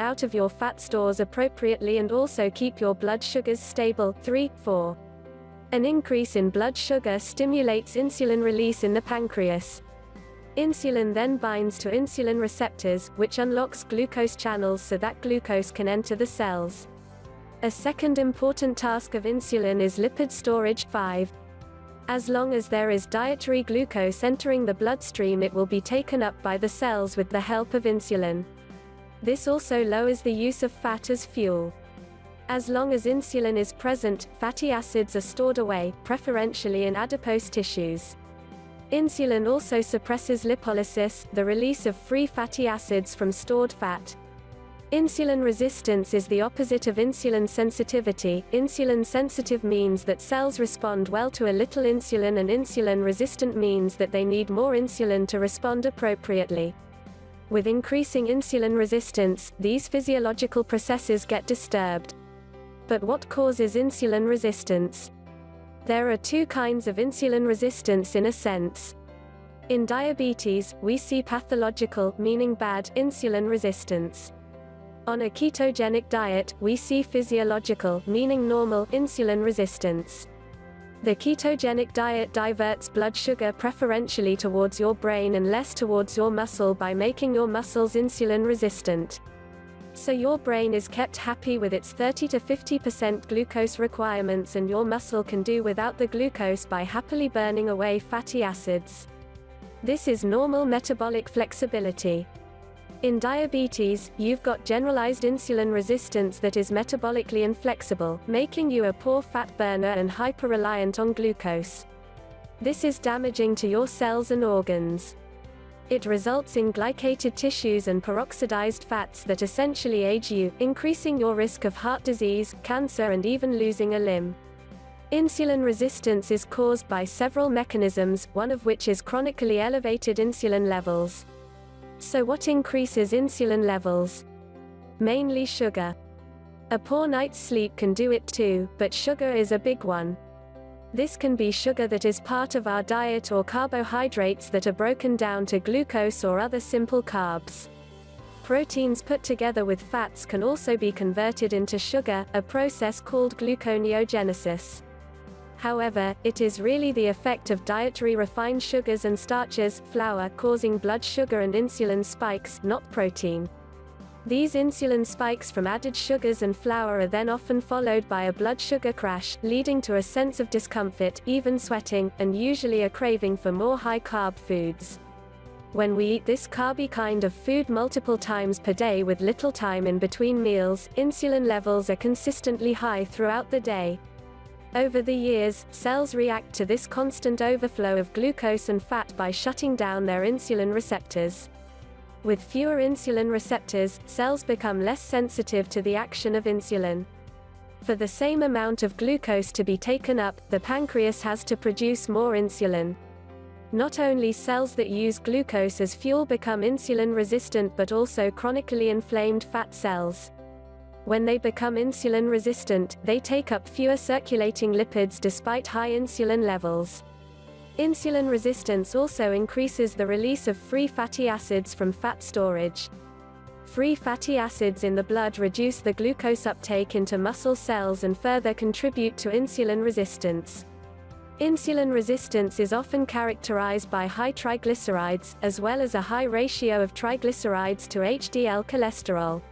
out of your fat stores appropriately and also keep your blood sugars stable. 3, 4. An increase in blood sugar stimulates insulin release in the pancreas. Insulin then binds to insulin receptors, which unlocks glucose channels so that glucose can enter the cells. A second important task of insulin is lipid storage. 5. As long as there is dietary glucose entering the bloodstream, it will be taken up by the cells with the help of insulin. This also lowers the use of fat as fuel. As long as insulin is present, fatty acids are stored away, preferentially in adipose tissues. Insulin also suppresses lipolysis, the release of free fatty acids from stored fat. Insulin resistance is the opposite of insulin sensitivity. Insulin sensitive means that cells respond well to a little insulin, and insulin resistant means that they need more insulin to respond appropriately. With increasing insulin resistance, these physiological processes get disturbed. But what causes insulin resistance? There are two kinds of insulin resistance in a sense. In diabetes, we see pathological, meaning bad, insulin resistance. On a ketogenic diet, we see physiological, meaning normal, insulin resistance. The ketogenic diet diverts blood sugar preferentially towards your brain and less towards your muscle by making your muscles insulin resistant. So your brain is kept happy with its 30 to 50% glucose requirements, and your muscle can do without the glucose by happily burning away fatty acids. This is normal metabolic flexibility. In diabetes, you've got generalized insulin resistance that is metabolically inflexible, making you a poor fat burner and hyper-reliant on glucose. This is damaging to your cells and organs. It results in glycated tissues and peroxidized fats that essentially age you, increasing your risk of heart disease, cancer, and even losing a limb. Insulin resistance is caused by several mechanisms, one of which is chronically elevated insulin levels. So what increases insulin levels? Mainly sugar. A poor night's sleep can do it too, but sugar is a big one. This can be sugar that is part of our diet or carbohydrates that are broken down to glucose or other simple carbs. Proteins put together with fats can also be converted into sugar, a process called gluconeogenesis. However, it is really the effect of dietary refined sugars and starches, flour, causing blood sugar and insulin spikes, not protein. These insulin spikes from added sugars and flour are then often followed by a blood sugar crash, leading to a sense of discomfort, even sweating, and usually a craving for more high-carb foods. When we eat this carby kind of food multiple times per day with little time in between meals, insulin levels are consistently high throughout the day. Over the years, cells react to this constant overflow of glucose and fat by shutting down their insulin receptors. With fewer insulin receptors, cells become less sensitive to the action of insulin. For the same amount of glucose to be taken up, the pancreas has to produce more insulin. Not only cells that use glucose as fuel become insulin resistant, but also chronically inflamed fat cells. When they become insulin resistant, they take up fewer circulating lipids despite high insulin levels. Insulin resistance also increases the release of free fatty acids from fat storage. Free fatty acids in the blood reduce the glucose uptake into muscle cells and further contribute to insulin resistance. Insulin resistance is often characterized by high triglycerides, as well as a high ratio of triglycerides to HDL cholesterol.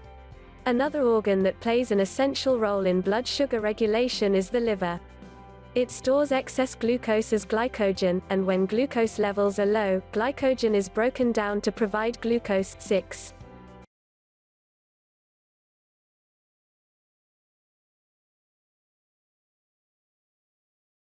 Another organ that plays an essential role in blood sugar regulation is the liver. It stores excess glucose as glycogen, and when glucose levels are low, glycogen is broken down to provide glucose. 6.